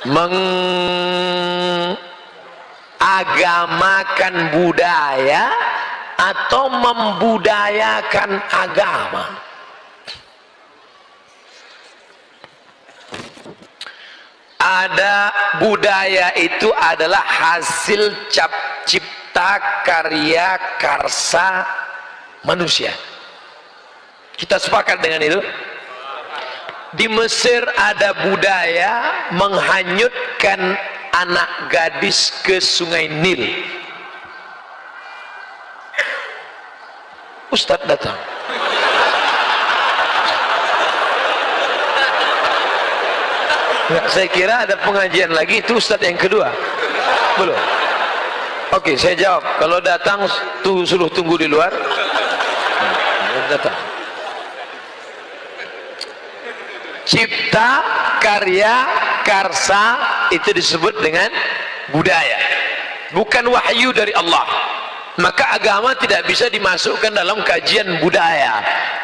mengagamakan budaya atau membudayakan agama. Ada budaya itu adalah hasil cipta karya karsa manusia. Kita sepakat dengan itu. Di Mesir ada budaya menghanyutkan anak gadis ke sungai Nil. Ustadz datang. Nggak, saya kira ada pengajian lagi, itu Ustadz yang kedua. Belum. Oke, saya jawab. Kalau datang suruh tunggu di luar. Datang. Cipta karya karsa itu disebut dengan budaya, bukan wahyu dari Allah. Maka agama tidak bisa dimasukkan dalam kajian budaya,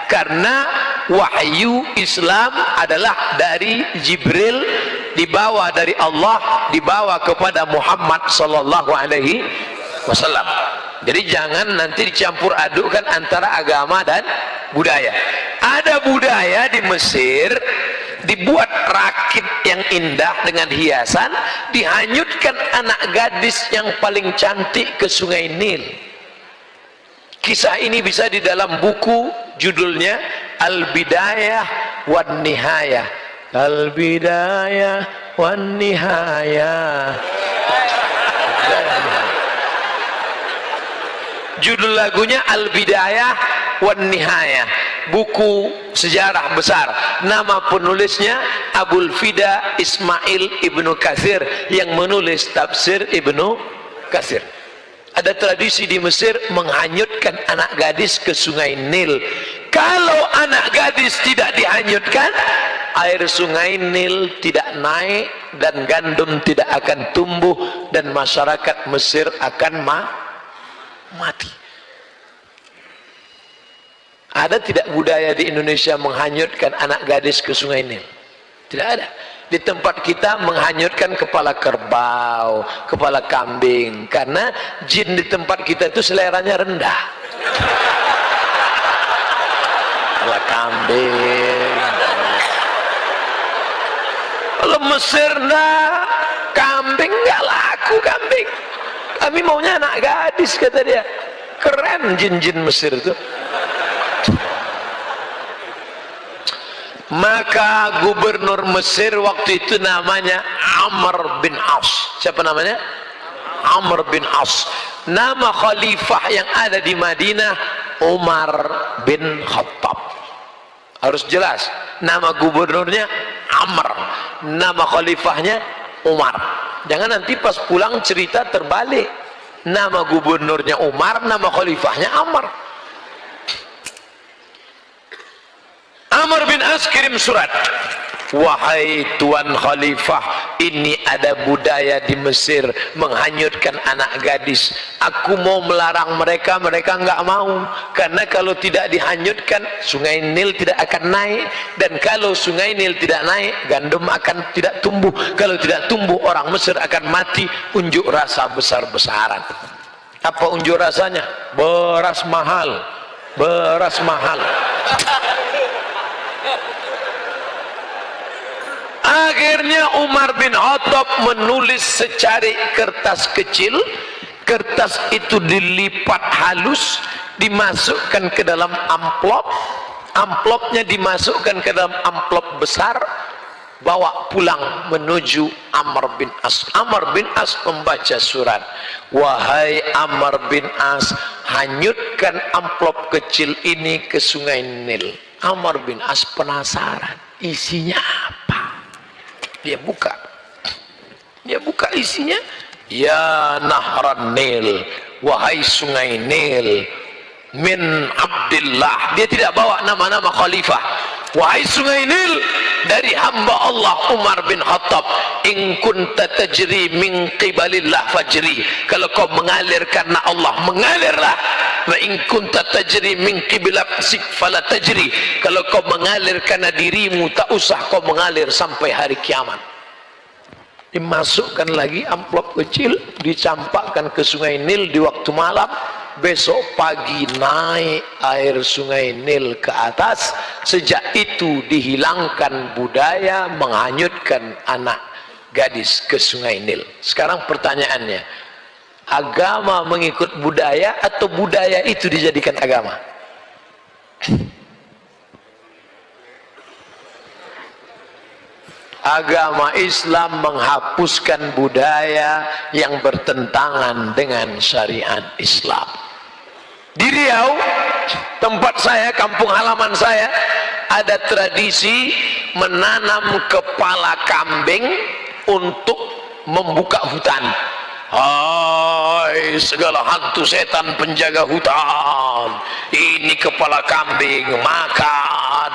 karena wahyu Islam adalah dari Jibril, dibawa dari Allah, dibawa kepada Muhammad sallallahu alaihi wasallam. Jadi jangan nanti dicampur adukkan antara agama dan budaya. Ada budaya di Mesir dibuat rakit yang indah dengan hiasan, dihanyutkan anak gadis yang paling cantik ke sungai Nil. Kisah ini bisa di dalam buku judulnya Al-Bidayah wan Nihayah. Al-Bidayah wan Nihayah. Judul lagunya Al-Bidayah wan Nihayah, buku sejarah besar. Nama penulisnya Abul Fida Ismail Ibnu Katsir yang menulis tafsir Ibnu Katsir. Ada tradisi di Mesir menghanyutkan anak gadis ke sungai Nil. Kalau anak gadis tidak dihanyutkan, air sungai Nil tidak naik dan gandum tidak akan tumbuh dan masyarakat Mesir akan mati. Ada tidak budaya di Indonesia menghanyutkan anak gadis ke sungai Nil? Tidak ada. Di tempat kita menghanyutkan kepala kerbau, kepala kambing, karena jin di tempat kita itu seleranya rendah. Kepala kambing. Kalau Mesir nah, kambing nggak laku kambing. Kami maunya anak gadis, kata dia. Keren jin-jin Mesir itu. Maka gubernur Mesir waktu itu namanya Amr bin As. Siapa namanya? Amr bin As. Nama khalifah yang ada di Madinah Umar bin Khattab. Harus jelas. Nama gubernurnya Amr, nama khalifahnya Umar. Jangan nanti pas pulang cerita terbalik. Nama gubernurnya Umar, nama khalifahnya Amr. Amr bin As kirim surat. Wahai Tuan Khalifah, ini ada budaya di Mesir menghanyutkan anak gadis. Aku mau melarang mereka, mereka enggak mau. Karena kalau tidak dihanyutkan, sungai Nil tidak akan naik. Dan kalau sungai Nil tidak naik, gandum akan tidak tumbuh. Kalau tidak tumbuh, orang Mesir akan mati. Unjuk rasa besar-besaran. Apa unjuk rasanya? Beras mahal. Beras mahal. Akhirnya Umar bin Khattab menulis secari kertas kecil. Kertas itu dilipat halus, dimasukkan ke dalam amplop. Amplopnya dimasukkan ke dalam amplop besar, bawa pulang menuju Amr bin As. Amr bin As membaca surat. Wahai Amr bin As, hanyutkan amplop kecil ini ke sungai Nil. Amr bin As penasaran, isinya apa? Dia buka isinya. Ya Nahran Nil, wahai sungai Nil, min Abdillah. Dia tidak bawa nama-nama khalifah. Wahai sungai Nil, dari hamba Allah Umar bin Khattab. In kunta tajri min qibalillah fajri. Kalau kau mengalir karena Allah, mengalirlah. Wa in kunta tajri min qiblatik fala tajri. Kalau kau mengalir karena dirimu, tak usah kau mengalir sampai hari kiamat. dimasukkan lagi amplop kecil, dicampakkan ke Sungai Nil di waktu malam. Besok pagi naik air Sungai Nil ke atas. Sejak itu dihilangkan budaya menghanyutkan anak gadis ke Sungai Nil. Sekarang pertanyaannya, agama mengikut budaya atau budaya itu dijadikan agama? Agama Islam menghapuskan budaya yang bertentangan dengan syariat Islam. Di Riau, tempat saya, kampung halaman saya, ada tradisi menanam kepala kambing untuk membuka hutan. Hai segala hantu setan penjaga hutan, ini kepala kambing, makan.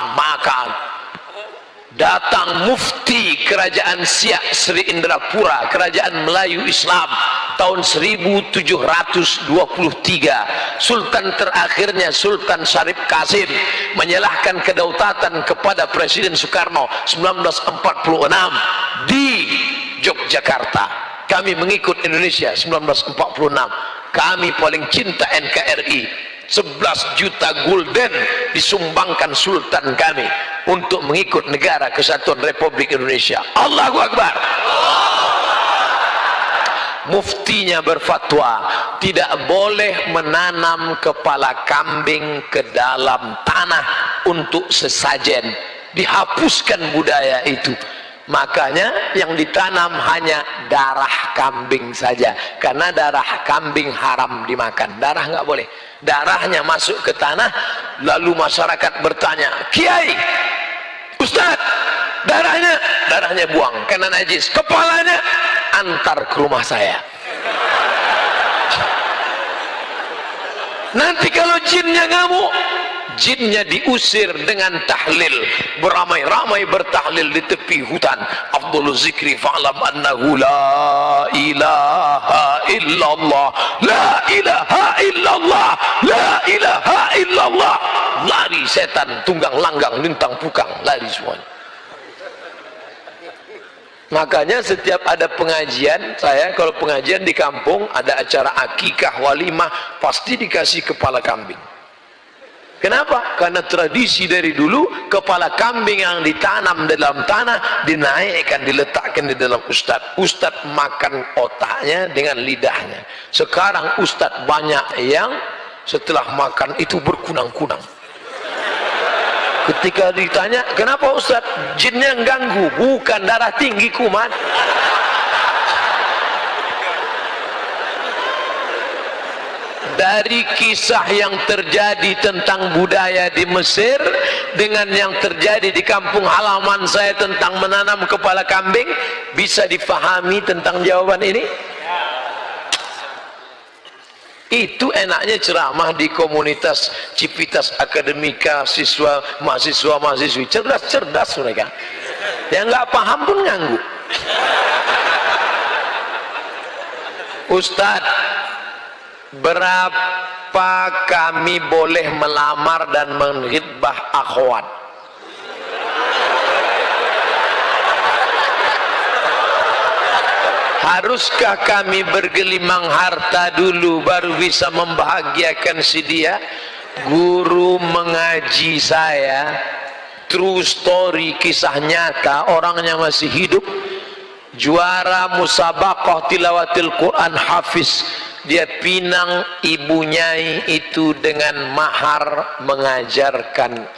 Datang mufti kerajaan Siak Sri Indrapura, kerajaan Melayu Islam, tahun 1723. Sultan terakhirnya Sultan Syarif Qasim menyerahkan kedaulatan kepada Presiden Soekarno 1946 di Yogyakarta. Kami mengikut Indonesia 1946. Kami paling cinta NKRI. 11 juta gulden disumbangkan Sultan kami untuk mengikut Negara Kesatuan Republik Indonesia. Allahu Akbar. Muftinya berfatwa tidak boleh menanam kepala kambing ke dalam tanah untuk sesajen. Dihapuskan budaya itu. Makanya yang ditanam hanya darah kambing saja, karena darah kambing haram dimakan. Darah nggak boleh. Darahnya masuk ke tanah, lalu masyarakat bertanya, Kiai, Ustadz, darahnya buang karena najis, kepalanya antar ke rumah saya. Nanti kalau jinnya ngamuk, jinnya diusir dengan tahlil, beramai-ramai bertahlil di tepi hutan. Afdhalul zikri fa'lam annahu la ilaha illallah, la ilaha illallah, la ilaha illallah. Lari setan, tunggang langgang, lintang pukang, lari semuanya. Makanya setiap ada pengajian, saya kalau pengajian di kampung ada acara akikah, walimah, pasti dikasih kepala kambing. Kenapa? Karena tradisi dari dulu kepala kambing yang ditanam dalam tanah dinaikkan, diletakkan di dalam ustadz. Ustadz makan otaknya dengan lidahnya. Sekarang ustadz banyak yang setelah makan itu berkunang-kunang. Ketika ditanya, kenapa ustadz? Jinnya ganggu. Bukan, darah tinggi kumat. Dari kisah yang terjadi tentang budaya di Mesir dengan yang terjadi di kampung halaman saya tentang menanam kepala kambing, bisa difahami tentang jawaban ini? Itu enaknya ceramah di komunitas Civitas Akademika, mahasiswa-mahasiswi cerdas mereka. Yang nggak paham pun nganggu. Ustadz, berapa kami boleh melamar dan menghitbah akhwat? Haruskah kami bergelimang harta dulu baru bisa membahagiakan si dia? Guru mengaji saya, true story, kisah nyata, orangnya masih hidup, juara musabaqah tilawatil Quran, hafiz. Dia pinang ibunya itu dengan mahar mengajarkan